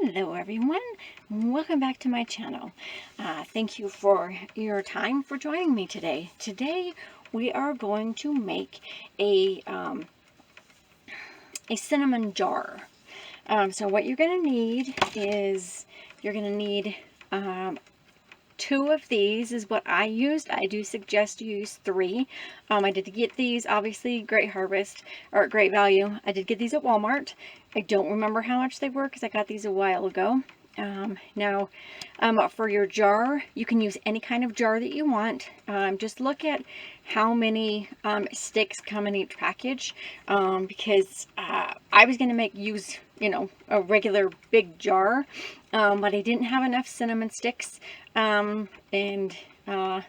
Hello everyone, welcome back to my channel. Thank you for your time for joining me today. Today we are going to make a cinnamon jar. So what you're going to need is, you're going to need 2 of these is what I used. I do suggest you use 3. I did get these, obviously Great Harvest, or Great Value. I did get these at Walmart. I don't remember how much they were because I got these a while ago. Now, for your jar, you can use any kind of jar that you want. Just look at how many sticks come in each package, because I was going to use a regular big jar, but I didn't have enough cinnamon sticks, and I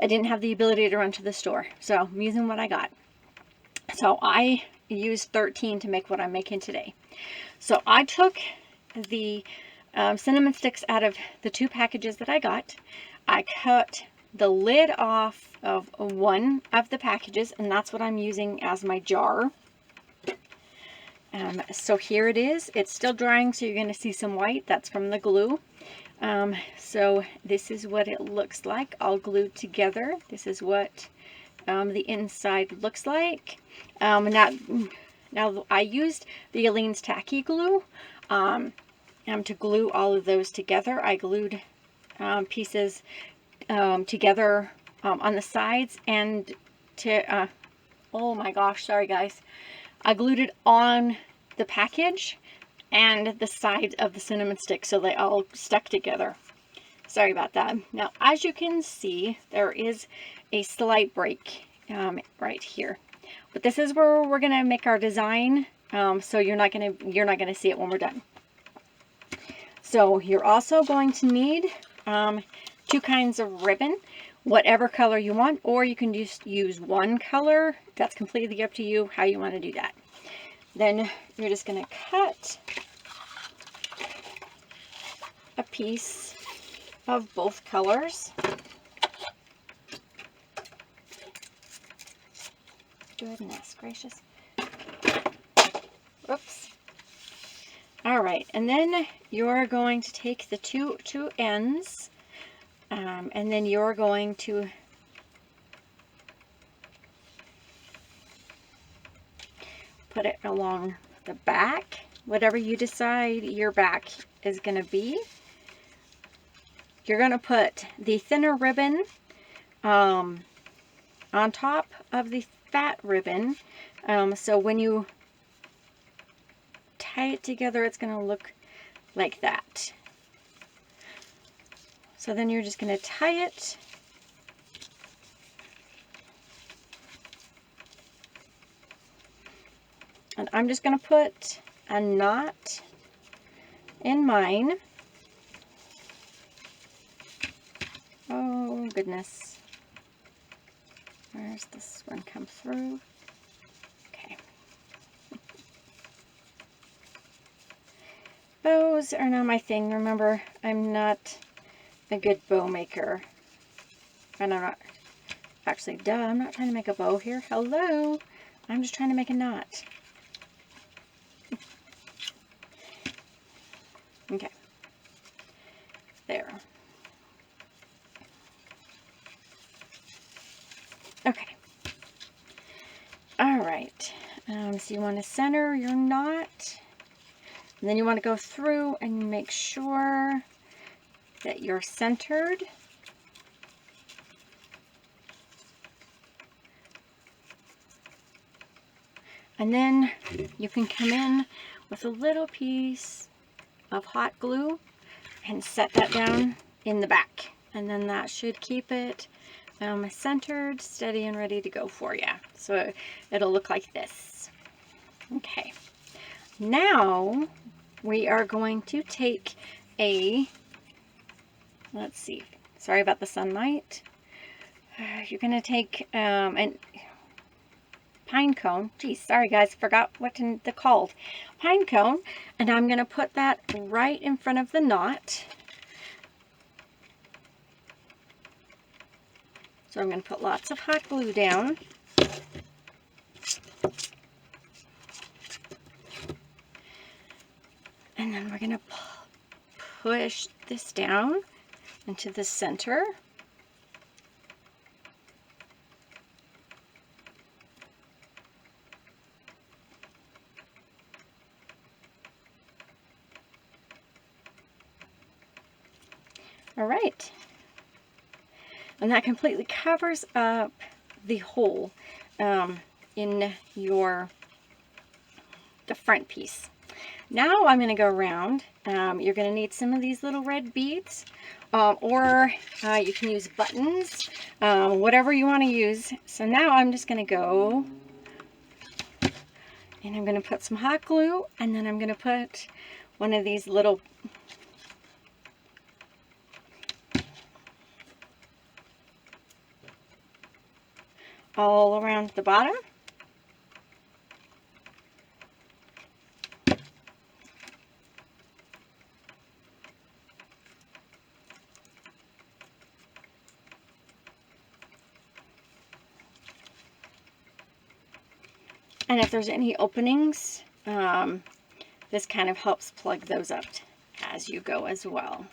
didn't have the ability to run to the store, so I'm using what I got. So I used 13 to make what I'm making today. So I took the cinnamon sticks out of the 2 packages that I got. I cut the lid off of one of the packages, and that's what I'm using as my jar. So here it is. It's still drying, so you're going to see some white. That's from the glue. So this is what it looks like all glued together. This is what the inside looks like. Now I used the Aleene's Tacky Glue to glue all of those together. I glued pieces together on the sides and oh my gosh, sorry guys. I glued it on the package and the sides of the cinnamon stick so they all stuck together. Sorry about that. Now, as you can see, there is a slight break right here. But this is where we're gonna make our design, so you're not gonna see it when we're done. So you're also going to need 2 kinds of ribbon, whatever color you want, or you can just use one color. That's completely up to you how you want to do that. Then you're just going to cut a piece of both colors. Goodness gracious. Oops. All right, and then you're going to take the two ends, and then you're going to put it along the back, whatever you decide your back is going to be. You're going to put the thinner ribbon on top of the fat ribbon, so when you tie it together, it's going to look like that. So then you're just going to tie it and I'm just going to put a knot in mine. Oh goodness, where's this one come through? Okay. Bows are not my thing. Remember, I'm not a good bow maker. And I'm not, actually, I'm not trying to make a bow here. Hello, I'm just trying to make a knot. Okay, there. Okay. All right. So you want to center your knot, and then you want to go through and make sure that you're centered. And then you can come in with a little piece of hot glue and set that down in the back, and then that should keep it centered, steady, and ready to go for you. So it'll look like this. Okay, now we are going to take a, let's see, sorry about the sunlight. You're going to take an pine cone. Geez, sorry guys, forgot what they're called. Pine cone, and I'm going to put that right in front of the knot. So I'm going to put lots of hot glue down. And then we're going to push this down into the center. All right. And that completely covers up the hole in the front piece. Now I'm going to go around. You're going to need some of these little red beads, or you can use buttons, whatever you want to use. So now I'm just going to go and I'm going to put some hot glue, and then I'm going to put one of these little all around the bottom. And if there's any openings, this kind of helps plug those up as you go as well.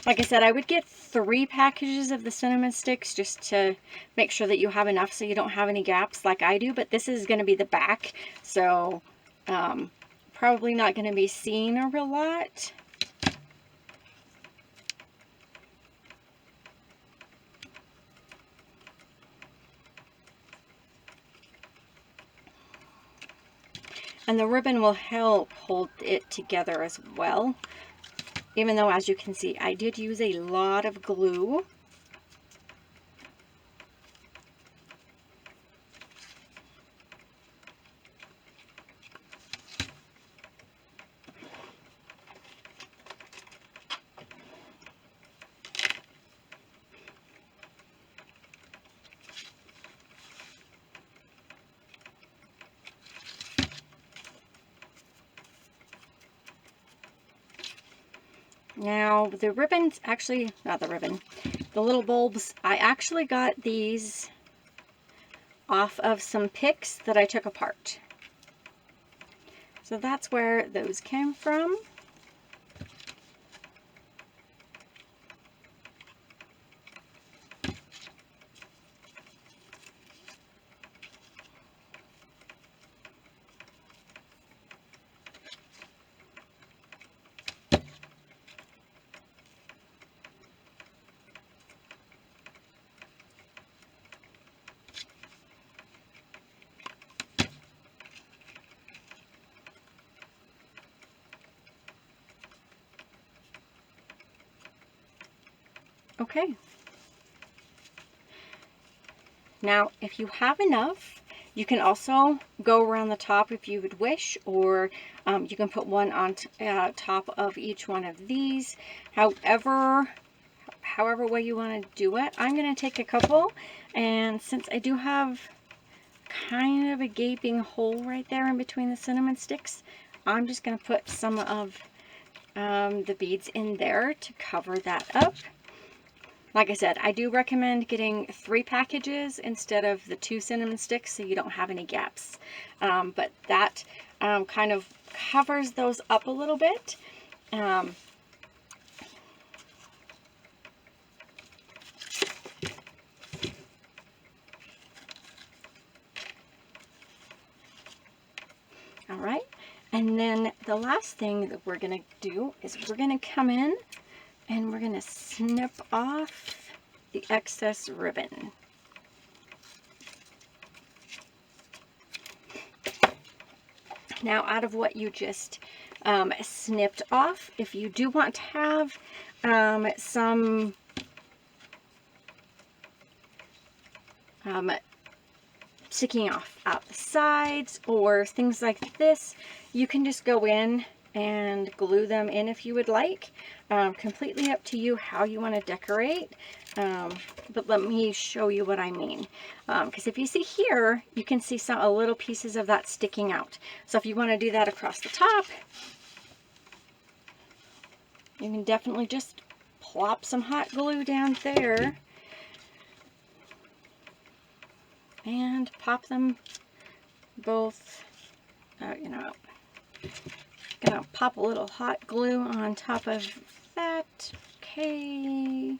Like I said, I would get 3 packages of the cinnamon sticks just to make sure that you have enough so you don't have any gaps like I do. But this is going to be the back, so probably not going to be seen a real lot. And the ribbon will help hold it together as well. Even though, as you can see, I did use a lot of glue. Now, the ribbons, actually, not the ribbon, the little bulbs, I actually got these off of some picks that I took apart. So that's where those came from. Okay. Now, if you have enough, you can also go around the top if you would wish, or you can put one on top of each one of these. However way you want to do it. I'm going to take a couple, and since I do have kind of a gaping hole right there in between the cinnamon sticks, I'm just going to put some of the beads in there to cover that up. Like I said, I do recommend getting 3 packages instead of the 2 cinnamon sticks so you don't have any gaps. But that kind of covers those up a little bit. All right, and then the last thing that we're going to do is we're going to come in and we're going to snip off the excess ribbon. Now, out of what you just snipped off, if you do want to have some sticking off out the sides or things like this, you can just go in and glue them in if you would like. Completely up to you how you want to decorate, but let me show you what I mean, because if you see here, you can see some little pieces of that sticking out. So if you want to do that across the top, you can definitely just plop some hot glue down there and pop them both, gonna pop a little hot glue on top of that. Okay.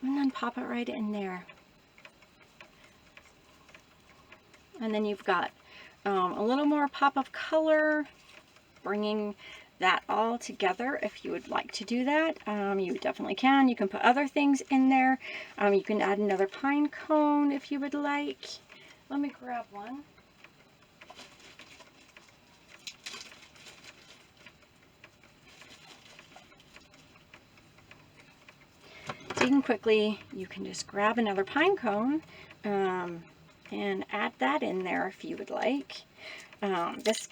And then pop it right in there. And then you've got a little more pop of color, bringing that all together. If you would like to do that, you definitely can. You can put other things in there. You can add another pine cone if you would like. Let me grab one. So you can just grab another pine cone and add that in there if you would like. This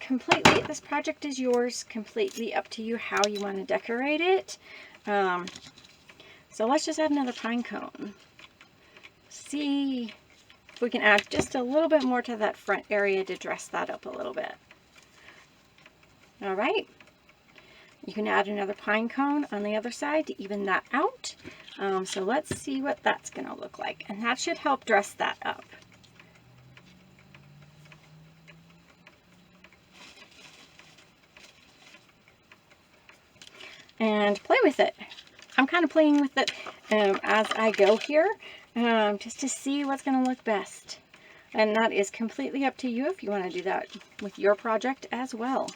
project is yours, completely up to you how you want to decorate it. So let's just add another pine cone. See if we can add just a little bit more to that front area to dress that up a little bit. All right. You can add another pine cone on the other side to even that out. So let's see what that's going to look like. And that should help dress that up. And play with it. I'm kind of playing with it as I go here, just to see what's going to look best. And that is completely up to you if you want to do that with your project as well.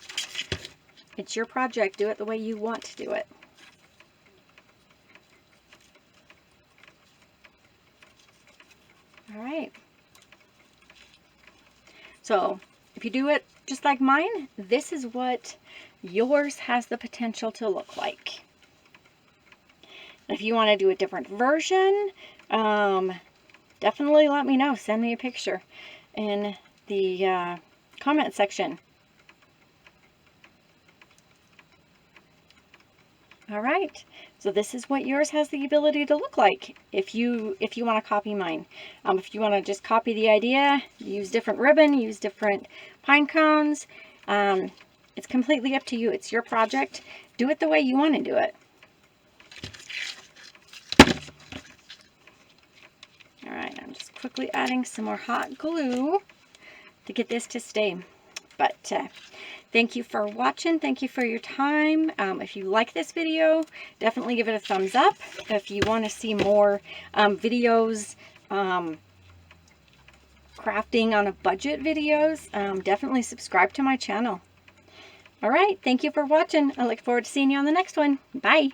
It's your project. Do it the way you want to do it. All right. So if you do it just like mine, this is what yours has the potential to look like. If you want to do a different version, definitely let me know. Send me a picture in the comment section. All right, so this is what yours has the ability to look like if you want to copy mine. If you want to just copy the idea, use different ribbon, use different pine cones. It's completely up to you. It's your project. Do it the way you want to do it. All right, I'm just quickly adding some more hot glue to get this to stay. But thank you for watching. Thank you for your time. If you like this video, definitely give it a thumbs up. If you want to see more videos, crafting on a budget videos, definitely subscribe to my channel. All right, thank you for watching. I look forward to seeing you on the next one. Bye.